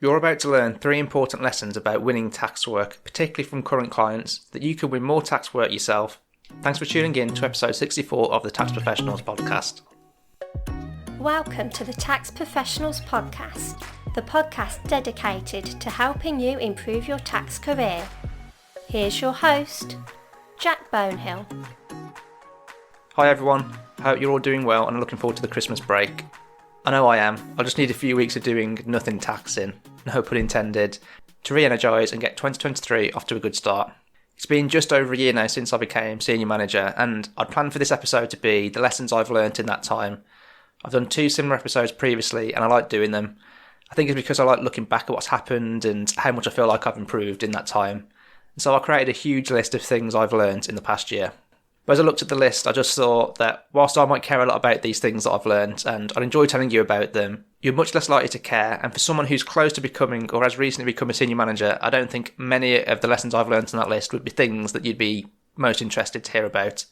You're about to learn 3 important lessons about winning tax work, particularly from current clients, so that you can win more tax work yourself. Thanks for tuning in to episode 64 of the Tax Professionals podcast. Welcome to the Tax Professionals podcast, the podcast dedicated to helping you improve your tax career. Here's your host, Jack Bonehill. Hi everyone, hope you're all doing well and are looking forward to the Christmas break. I know I am. I just need a few weeks of doing nothing taxing, no pun intended, to re-energise and get 2023 off to a good start. It's been just over a year now since I became senior manager, and I'd planned for this episode to be the lessons I've learnt in that time. I've done 2 similar episodes previously and I like doing them. I think it's because I like looking back at what's happened and how much I feel like I've improved in that time. And so I created a huge list of things I've learnt in the past year. But as I looked at the list, I just thought that whilst I might care a lot about these things that I've learned and I'd enjoy telling you about them, you're much less likely to care. And for someone who's close to becoming or has recently become a senior manager, I don't think many of the lessons I've learned on that list would be things that you'd be most interested to hear about.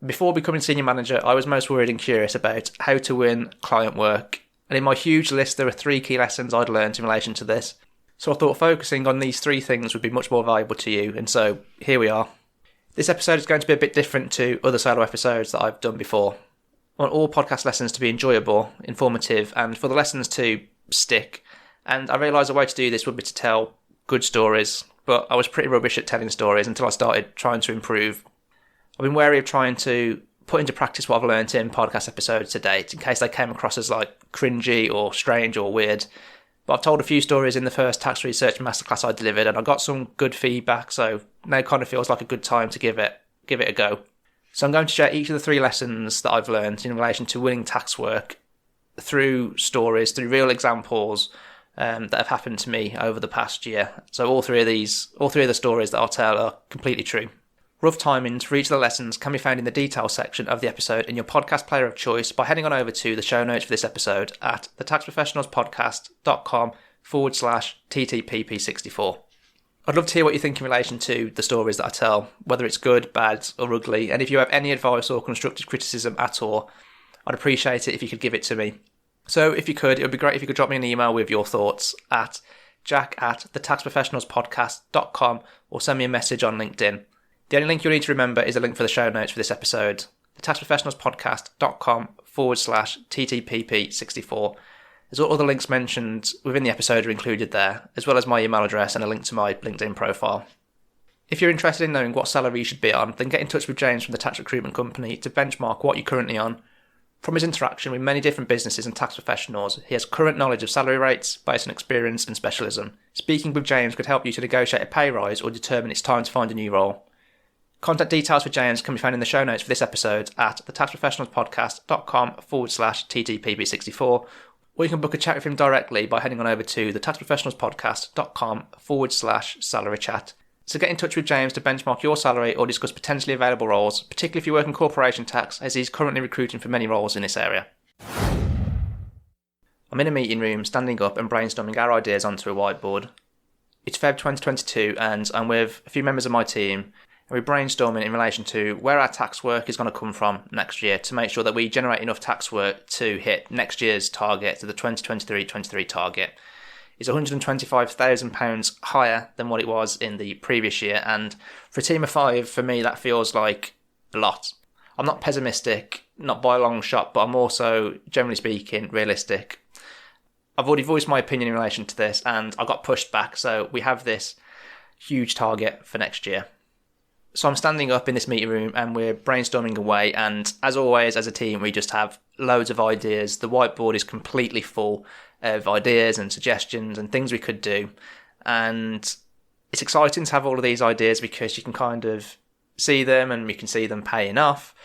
Before becoming senior manager, I was most worried and curious about how to win client work. And in my huge list, there are 3 key lessons I'd learned in relation to this. So I thought focusing on these 3 things would be much more valuable to you. And so here we are. This episode is going to be a bit different to other solo episodes that I've done before. I want all podcast lessons to be enjoyable, informative, and for the lessons to stick. And I realised a way to do this would be to tell good stories, but I was pretty rubbish at telling stories until I started trying to improve. I've been wary of trying to put into practice what I've learned in podcast episodes to date, in case they came across as cringy or strange or weird. But I've told a few stories in the first tax research masterclass I delivered, and I got some good feedback, so now kind of feels like a good time to give it a go. So I'm going to share each of the 3 lessons that I've learned in relation to winning tax work through stories, through real examples that have happened to me over the past year. So all three of the stories that I'll tell are completely true. Rough timings for each of the lessons can be found in the details section of the episode in your podcast player of choice by heading on over to the show notes for this episode at thetaxprofessionalspodcast.com/TTPP64. I'd love to hear what you think in relation to the stories that I tell, whether it's good, bad or ugly, and if you have any advice or constructive criticism at all, I'd appreciate it if you could give it to me. So if you could, it would be great if you could drop me an email with your thoughts at jack@thetaxprofessionalspodcast.com or send me a message on LinkedIn. The only link you'll need to remember is a link for the show notes for this episode, thetaxprofessionalspodcast.com/TTPP64. As all other links mentioned within the episode are included there, as well as my email address and a link to my LinkedIn profile. If you're interested in knowing what salary you should be on, then get in touch with James from the tax recruitment company to benchmark what you're currently on. From his interaction with many different businesses and tax professionals, he has current knowledge of salary rates based on experience and specialism. Speaking with James could help you to negotiate a pay rise or determine it's time to find a new role. Contact details for James can be found in the show notes for this episode at thetaxprofessionalspodcast.com/TTPP64, or you can book a chat with him directly by heading on over to thetaxprofessionalspodcast.com/salary chat. So get in touch with James to benchmark your salary or discuss potentially available roles, particularly if you work in corporation tax, as he's currently recruiting for many roles in this area. I'm in a meeting room, standing up and brainstorming our ideas onto a whiteboard. It's Feb 2022 and I'm with a few members of my team, and we're brainstorming in relation to where our tax work is going to come from next year to make sure that we generate enough tax work to hit next year's target, to the 2023 target. It's £125,000 higher than what it was in the previous year, and for a team of 5, for me, that feels like a lot. I'm not pessimistic, not by a long shot, but I'm also, generally speaking, realistic. I've already voiced my opinion in relation to this, and I got pushed back, so we have this huge target for next year. So I'm standing up in this meeting room and we're brainstorming away, and as always as a team we just have loads of ideas. The whiteboard is completely full of ideas and suggestions and things we could do, and it's exciting to have all of these ideas because you can kind of see them and we can see them paying off.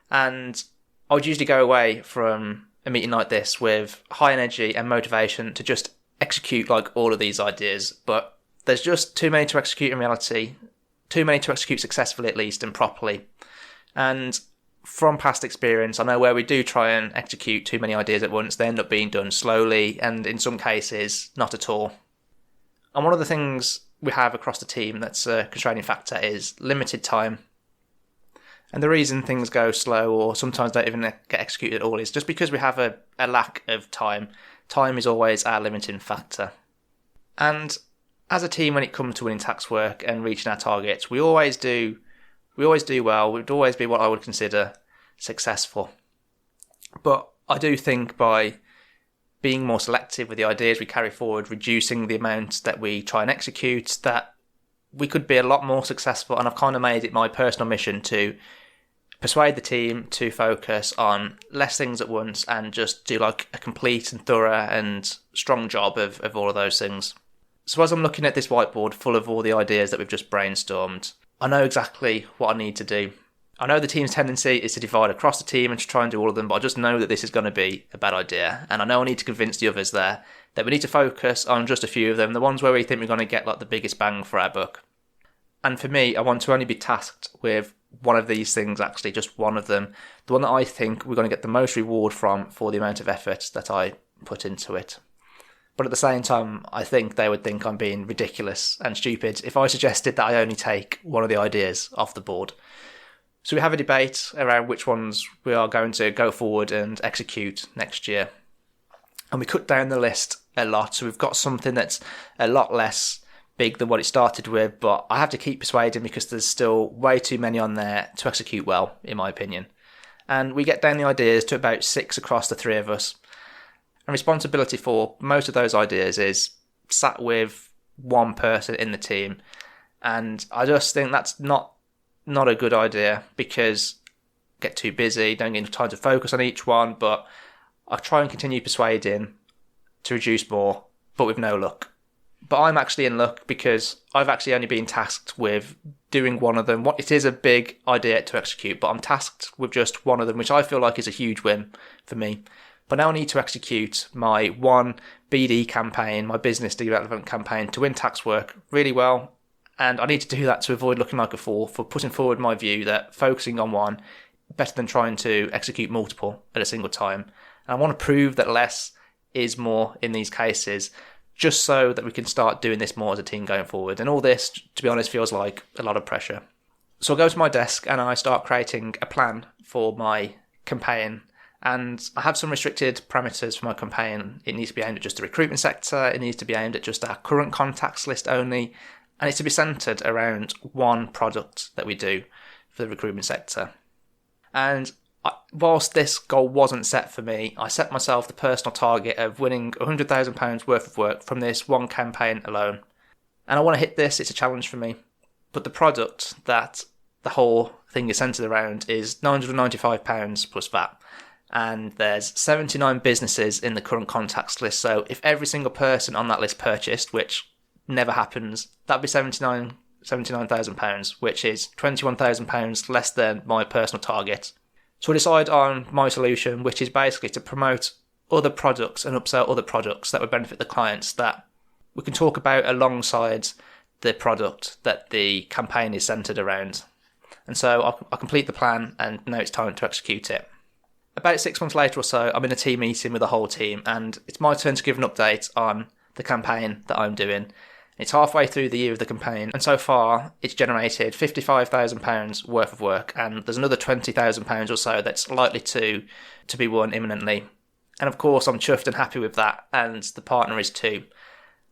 And I would usually go away from a meeting like this with high energy and motivation to just execute all of these ideas, but there's just too many to execute in reality. Too many to execute successfully at least and properly. And from past experience, I know where we do try and execute too many ideas at once, they end up being done slowly and in some cases not at all. And one of the things we have across the team that's a constraining factor is limited time. And the reason things go slow or sometimes don't even get executed at all is just because we have a lack of time. Time is always our limiting factor. And as a team, when it comes to winning tax work and reaching our targets, we always do well. We'd always be what I would consider successful. But I do think by being more selective with the ideas we carry forward, reducing the amount that we try and execute, that we could be a lot more successful. And I've kind of made it my personal mission to persuade the team to focus on less things at once and just do like a complete and thorough and strong job of all of those things. So as I'm looking at this whiteboard full of all the ideas that we've just brainstormed, I know exactly what I need to do. I know the team's tendency is to divide across the team and to try and do all of them, but I just know that this is going to be a bad idea. And I know I need to convince the others there that we need to focus on just a few of them, the ones where we think we're going to get like the biggest bang for our buck. And for me, I want to only be tasked with one of these things, actually, just one of them. The one that I think we're going to get the most reward from for the amount of effort that I put into it. But at the same time, I think they would think I'm being ridiculous and stupid if I suggested that I only take one of the ideas off the board. So we have a debate around which ones we are going to go forward and execute next year. And we cut down the list a lot. So we've got something that's a lot less big than what it started with, but I have to keep persuading because there's still way too many on there to execute well, in my opinion. And we get down the ideas to about 6 across the 3 of us. And responsibility for most of those ideas is sat with one person in the team. And I just think that's not a good idea because I get too busy, don't get enough time to focus on each one, but I try and continue persuading to reduce more, but with no luck. But I'm actually in luck because I've actually only been tasked with doing one of them. It is a big idea to execute, but I'm tasked with just one of them, which I feel like is a huge win for me. But now I need to execute my one BD campaign, my business development campaign, to win tax work really well. And I need to do that to avoid looking like a fool for putting forward my view that focusing on one better than trying to execute multiple at a single time. And I want to prove that less is more in these cases, just so that we can start doing this more as a team going forward. And all this, to be honest, feels like a lot of pressure. So I go to my desk and I start creating a plan for my campaign. And I have some restricted parameters for my campaign. It needs to be aimed at just the recruitment sector. It needs to be aimed at just our current contacts list only. And it's to be centred around one product that we do for the recruitment sector. And whilst this goal wasn't set for me, I set myself the personal target of winning £100,000 worth of work from this one campaign alone. And I want to hit this, it's a challenge for me. But the product that the whole thing is centred around is £995 plus VAT. And there's 79 businesses in the current contacts list. So if every single person on that list purchased, which never happens, that'd be £79,000, which is £21,000 less than my personal target. So I decide on my solution, which is basically to promote other products and upsell other products that would benefit the clients that we can talk about alongside the product that the campaign is centred around. And so I complete the plan and now it's time to execute it. About 6 months later or so, I'm in a team meeting with the whole team and it's my turn to give an update on the campaign that I'm doing. It's halfway through the year of the campaign, and so far it's generated £55,000 worth of work, and there's another £20,000 or so that's likely to be won imminently. And of course, I'm chuffed and happy with that, and the partner is too.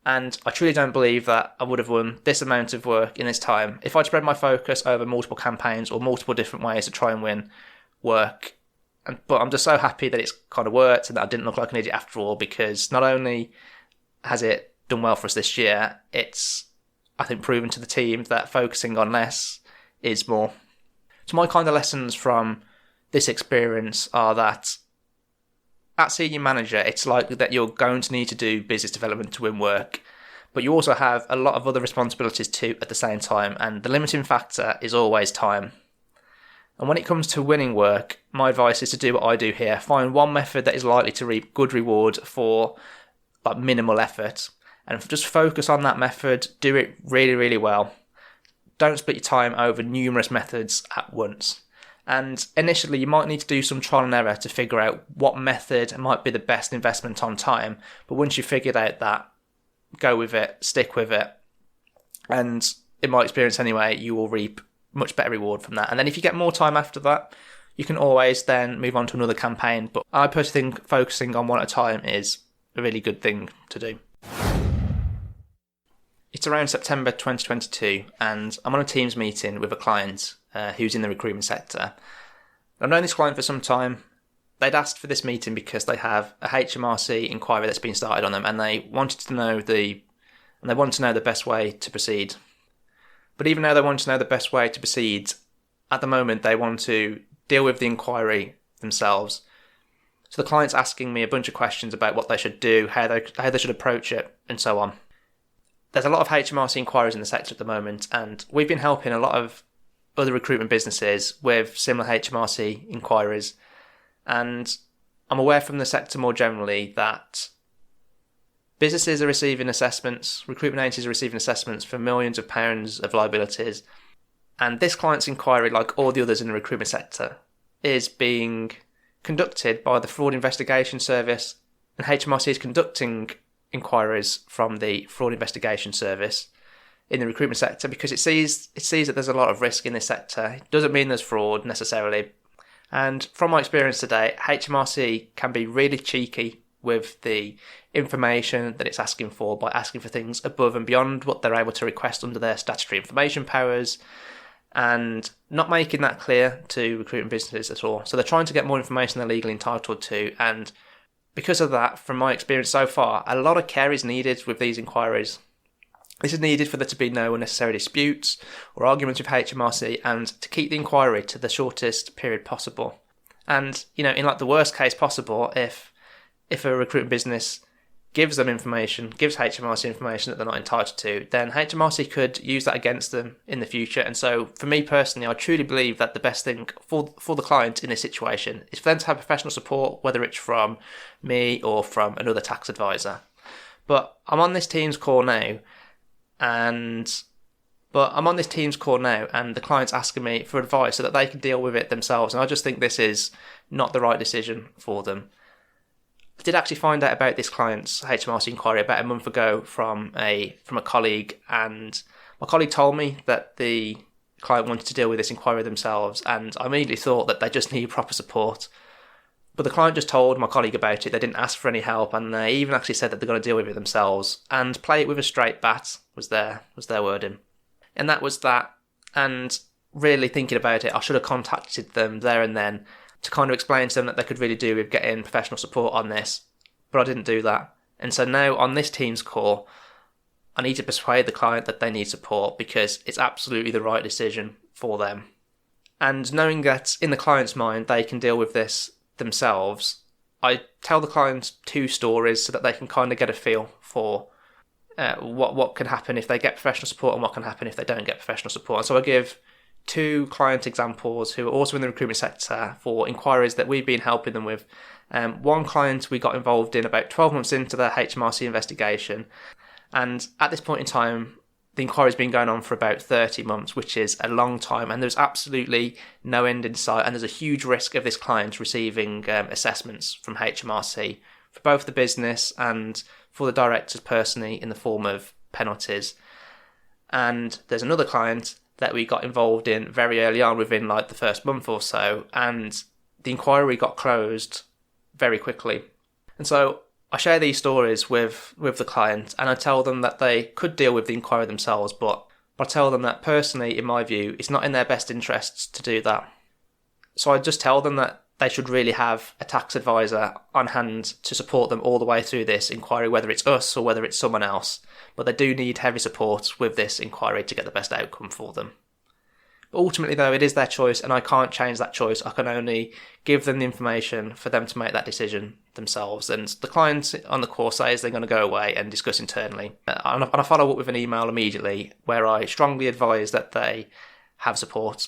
And I truly don't believe that I would have won this amount of work in this time if I'd spread my focus over multiple campaigns or multiple different ways to try and win work. But I'm just so happy that it's kind of worked and that I didn't look like an idiot after all, because not only has it done well for us this year, it's, I think, proven to the team that focusing on less is more. So my kind of lessons from this experience are that at senior manager, it's likely that you're going to need to do business development to win work, but you also have a lot of other responsibilities too at the same time, and the limiting factor is always time. And when it comes to winning work, my advice is to do what I do here. Find one method that is likely to reap good reward for like minimal effort, and just focus on that method. Do it really, really well. Don't split your time over numerous methods at once. And initially, you might need to do some trial and error to figure out what method might be the best investment on time. But once you've figured out that, go with it, stick with it. And in my experience anyway, you will reap much better reward from that. And then if you get more time after that, you can always then move on to another campaign. But I personally think focusing on one at a time is a really good thing to do. It's around September 2022, and I'm on a Teams meeting with a client who's in the recruitment sector. I've known this client for some time. They'd asked for this meeting because they have a HMRC inquiry that's been started on them, and they wanted to know the best way to proceed. But even though they want to know the best way to proceed, at the moment they want to deal with the inquiry themselves. So the client's asking me a bunch of questions about what they should do, how they should approach it, and so on. There's a lot of HMRC inquiries in the sector at the moment, and we've been helping a lot of other recruitment businesses with similar HMRC inquiries. And I'm aware from the sector more generally that businesses are receiving assessments, recruitment agencies are receiving assessments for millions of pounds of liabilities. And this client's inquiry, like all the others in the recruitment sector, is being conducted by the Fraud Investigation Service, and HMRC is conducting inquiries from the Fraud Investigation Service in the recruitment sector because it sees that there's a lot of risk in this sector. It doesn't mean there's fraud necessarily. And from my experience today, HMRC can be really cheeky with the information that it's asking for by asking for things above and beyond what they're able to request under their statutory information powers and not making that clear to recruitment businesses at all. So they're trying to get more information they're legally entitled to, and because of that, from my experience so far, a lot of care is needed with these inquiries. This is needed for there to be no unnecessary disputes or arguments with HMRC and to keep the inquiry to the shortest period possible. And, in like the worst case possible, if a recruitment business gives them information, gives HMRC information that they're not entitled to, then HMRC could use that against them in the future. And so for me personally, I truly believe that the best thing for the client in this situation is for them to have professional support, whether it's from me or from another tax advisor. But I'm on this Teams call now, and the client's asking me for advice so that they can deal with it themselves. And I just think this is not the right decision for them. I did actually find out about this client's HMRC inquiry about a month ago from a colleague, and my colleague told me that the client wanted to deal with this inquiry themselves, and I immediately thought that they just need proper support. But the client just told my colleague about it. They didn't ask for any help, and they even actually said that they're going to deal with it themselves and play it with a straight bat was their wording. And that was that. And really thinking about it, I should have contacted them there and then to kind of explain to them that they could really do with getting professional support on this. But I didn't do that. And so now on this Teams call, I need to persuade the client that they need support because it's absolutely the right decision for them. And knowing that in the client's mind, they can deal with this themselves, I tell the client two stories so that they can kind of get a feel for what can happen if they get professional support and what can happen if they don't get professional support. And so I give two client examples who are also in the recruitment sector for inquiries that we've been helping them with. One client we got involved in about 12 months into their HMRC investigation, and at this point in time the inquiry's been going on for about 30 months, which is a long time, and there's absolutely no end in sight, and there's a huge risk of this client receiving assessments from HMRC for both the business and for the directors personally in the form of penalties. And there's another client that we got involved in very early on, within like the first month or so, and the inquiry got closed very quickly. And so I share these stories with the client, and I tell them that they could deal with the inquiry themselves, but I tell them that personally, in my view, it's not in their best interests to do that. So I just tell them that they should really have a tax advisor on hand to support them all the way through this inquiry, whether it's us or whether it's someone else. But they do need heavy support with this inquiry to get the best outcome for them. But ultimately, though, it is their choice, and I can't change that choice. I can only give them the information for them to make that decision themselves. And the client on the call says they're going to go away and discuss internally. And I follow up with an email immediately where I strongly advise that they have support.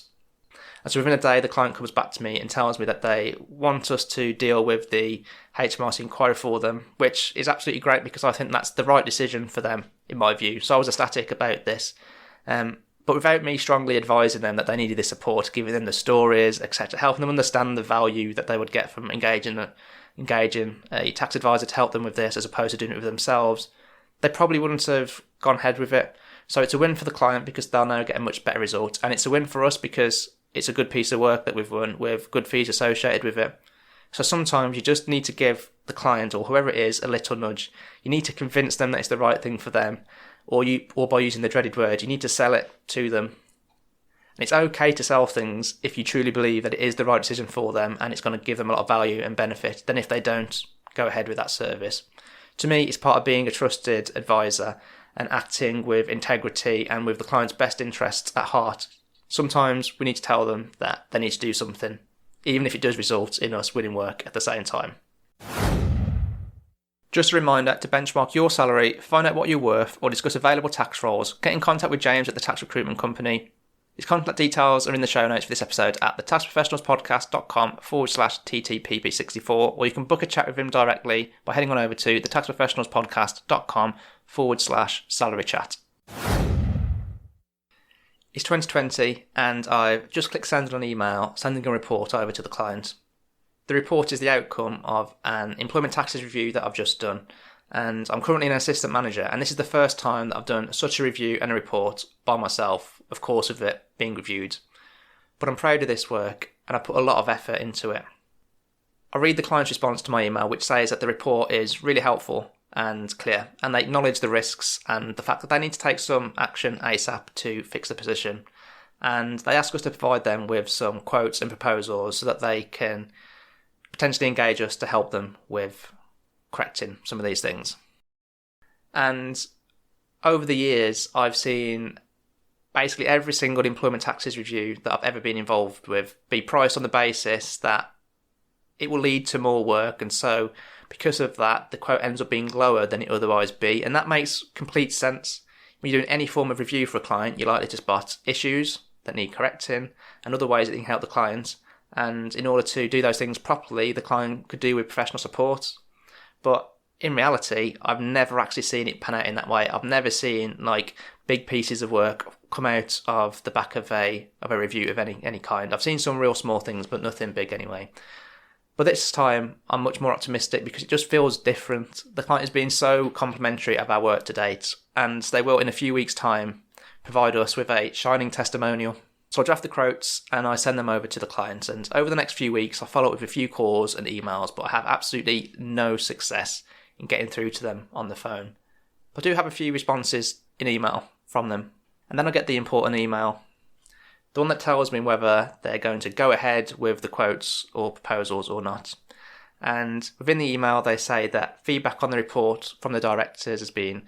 And so within a day, the client comes back to me and tells me that they want us to deal with the HMRC inquiry for them, which is absolutely great because I think that's the right decision for them, in my view. So I was ecstatic about this. But without me strongly advising them that they needed this support, giving them the stories, etc., helping them understand the value that they would get from engaging a tax advisor to help them with this as opposed to doing it with themselves, they probably wouldn't have gone ahead with it. So it's a win for the client because they'll now get a much better result. And it's a win for us because it's a good piece of work that we've won with good fees associated with it. So sometimes you just need to give the client or whoever it is a little nudge. You need to convince them that it's the right thing for them, or by using the dreaded word, you need to sell it to them. And it's okay to sell things if you truly believe that it is the right decision for them and it's going to give them a lot of value and benefit. Then if they don't, go ahead with that service. To me, it's part of being a trusted advisor and acting with integrity and with the client's best interests at heart. Sometimes we need to tell them that they need to do something, even if it does result in us winning work at the same time. Just a reminder to benchmark your salary, find out what you're worth, or discuss available tax roles. Get in contact with James at the Tax Recruitment Company. His contact details are in the show notes for this episode at thetaxprofessionalspodcast.com/TTPP64, or you can book a chat with him directly by heading on over to thetaxprofessionalspodcast.com/salary chat. It's 2020 and I've just clicked send on an email, sending a report over to the client. The report is the outcome of an employment taxes review that I've just done, and I'm currently an assistant manager, and this is the first time that I've done such a review and a report by myself, of course with it being reviewed. But I'm proud of this work and I put a lot of effort into it. I read the client's response to my email, which says that the report is really helpful and clear, and they acknowledge the risks and the fact that they need to take some action ASAP to fix the position. And they ask us to provide them with some quotes and proposals so that they can potentially engage us to help them with correcting some of these things. And over the years, I've seen basically every single employment taxes review that I've ever been involved with be priced on the basis that it will lead to more work, and so because of that, the quote ends up being lower than it otherwise be, and that makes complete sense. When you're doing any form of review for a client, you're likely to spot issues that need correcting and other ways that you can help the client, and in order to do those things properly, the client could do with professional support. But in reality, I've never actually seen it pan out in that way. I've never seen like big pieces of work come out of the back of a review of any kind. I've seen some real small things, but nothing big anyway. But this time, I'm much more optimistic because it just feels different. The client has been so complimentary of our work to date, and they will, in a few weeks' time, provide us with a shining testimonial. So I draft the quotes and I send them over to the client, and over the next few weeks, I follow up with a few calls and emails, but I have absolutely no success in getting through to them on the phone. I do have a few responses in email from them, and then I get the important email, the one that tells me whether they're going to go ahead with the quotes or proposals or not. And within the email, they say that feedback on the report from the directors has been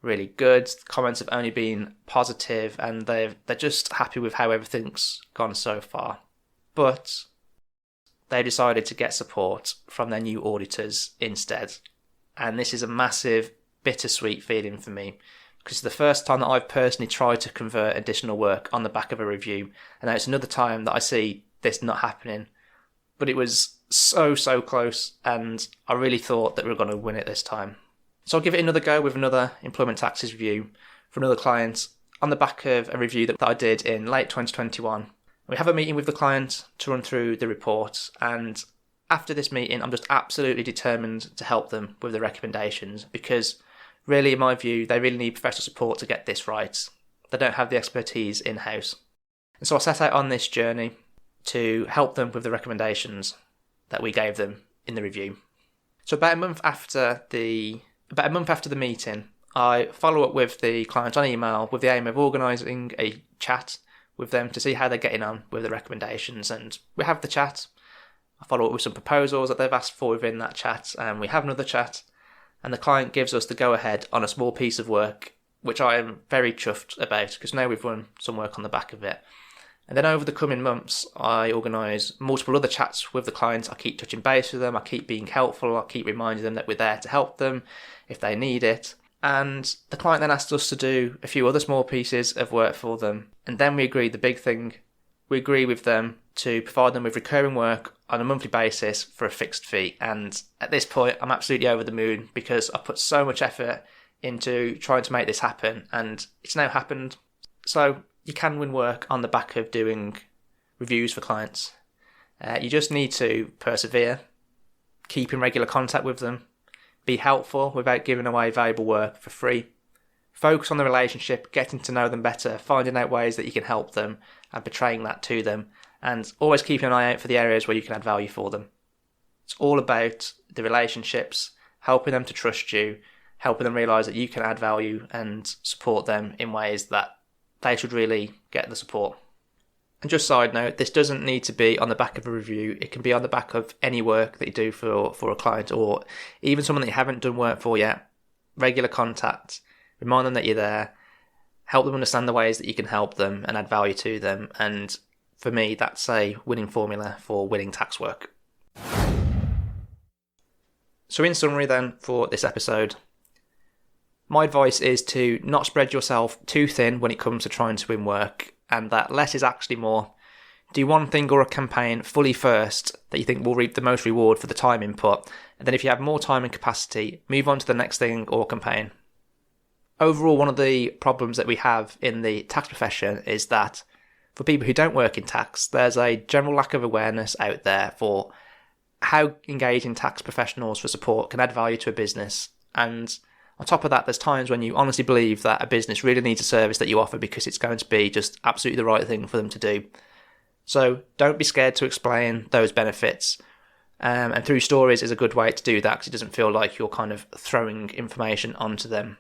really good. Comments have only been positive, and they're just happy with how everything's gone so far. But they decided to get support from their new auditors instead. And this is a massive, bittersweet feeling for me, because it's the first time that I've personally tried to convert additional work on the back of a review, and now it's another time that I see this not happening. But it was so close, and I really thought that we were going to win it this time. So I'll give it another go with another employment taxes review for another client on the back of a review that I did in late 2021. We have a meeting with the client to run through the report, and after this meeting, I'm just absolutely determined to help them with the recommendations, because really, in my view, they really need professional support to get this right. They don't have the expertise in-house. And so I set out on this journey to help them with the recommendations that we gave them in the review. So about a month after the meeting, I follow up with the client on email with the aim of organising a chat with them to see how they're getting on with the recommendations. And we have the chat. I follow up with some proposals that they've asked for within that chat, and we have another chat. And the client gives us the go-ahead on a small piece of work, which I am very chuffed about, because now we've run some work on the back of it. And then over the coming months, I organise multiple other chats with the client. I keep touching base with them, I keep being helpful, I keep reminding them that we're there to help them if they need it. And the client then asked us to do a few other small pieces of work for them. And then we agreed the big thing. We agree with them to provide them with recurring work on a monthly basis for a fixed fee. And at this point, I'm absolutely over the moon, because I put so much effort into trying to make this happen, and it's now happened. So you can win work on the back of doing reviews for clients. You just need to persevere, keep in regular contact with them, be helpful without giving away valuable work for free, focus on the relationship, getting to know them better, finding out ways that you can help them and portraying that to them, and always keeping an eye out for the areas where you can add value for them. It's all about the relationships, helping them to trust you, helping them realise that you can add value and support them in ways that they should really get the support. And just side note, this doesn't need to be on the back of a review. It can be on the back of any work that you do for a client, or even someone that you haven't done work for yet. Regular contact, remind them that you're there, help them understand the ways that you can help them and add value to them. And for me, that's a winning formula for winning tax work. So in summary then, for this episode, my advice is to not spread yourself too thin when it comes to trying to win work, and that less is actually more. Do one thing or a campaign fully first that you think will reap the most reward for the time input, and then if you have more time and capacity, move on to the next thing or campaign. Overall, one of the problems that we have in the tax profession is that for people who don't work in tax, there's a general lack of awareness out there for how engaging tax professionals for support can add value to a business. And on top of that, there's times when you honestly believe that a business really needs a service that you offer because it's going to be just absolutely the right thing for them to do. So don't be scared to explain those benefits. And through stories is a good way to do that because it doesn't feel like you're kind of throwing information onto them.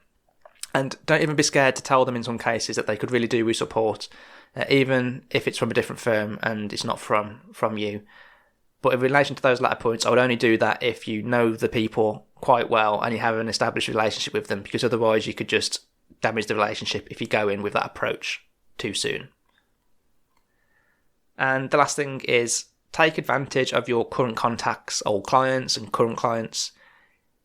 And don't even be scared to tell them in some cases that they could really do with support, even if it's from a different firm and it's not from you. But in relation to those latter points, I would only do that if you know the people quite well and you have an established relationship with them, because otherwise you could just damage the relationship if you go in with that approach too soon. And the last thing is take advantage of your current contacts, old clients and current clients.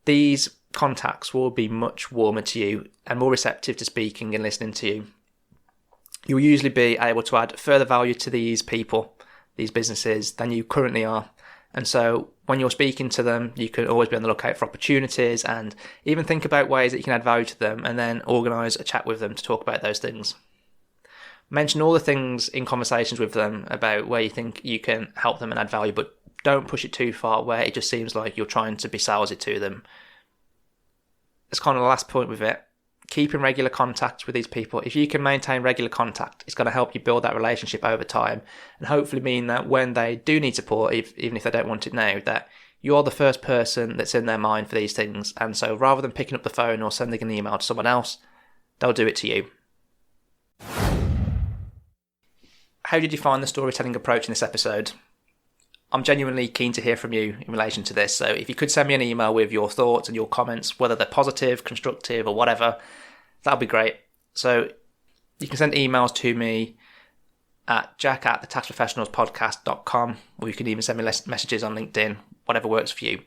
These contacts will be much warmer to you and more receptive to speaking and listening to you. You'll usually be able to add further value to these people, these businesses, than you currently are. And so when you're speaking to them, you can always be on the lookout for opportunities and even think about ways that you can add value to them, and then organise a chat with them to talk about those things. Mention all the things in conversations with them about where you think you can help them and add value, but don't push it too far where it just seems like you're trying to be salesy to them. It's kind of the last point with it. Keep in regular contact with these people. If you can maintain regular contact, it's going to help you build that relationship over time and hopefully mean that when they do need support, even if they don't want it now, that you're the first person that's in their mind for these things. And so rather than picking up the phone or sending an email to someone else, they'll do it to you. How did you find the storytelling approach in this episode? I'm genuinely keen to hear from you in relation to this, so if you could send me an email with your thoughts and your comments, whether they're positive, constructive or whatever, that'll be great. So you can send emails to me at jack@thetaxprofessionalspodcast.com, or you can even send me messages on LinkedIn, whatever works for you.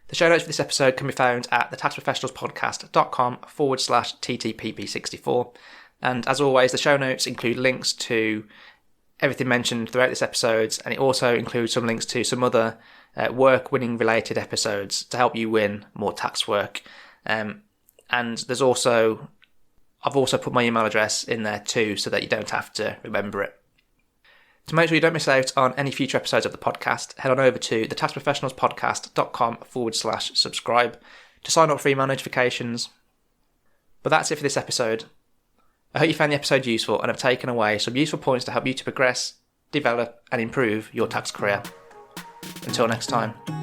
The show notes for this episode can be found at thetaxprofessionalspodcast.com/TTPP64. And as always, the show notes include links to everything mentioned throughout this episode, and it also includes some links to some other work-winning related episodes to help you win more tax work. And I've also put my email address in there too, so that you don't have to remember it. To make sure you don't miss out on any future episodes of the podcast, head on over to thetaxprofessionalspodcast.com/subscribe to sign up for email notifications. But that's it for this episode. I hope you found the episode useful and have taken away some useful points to help you to progress, develop and improve your tax career. Until next time.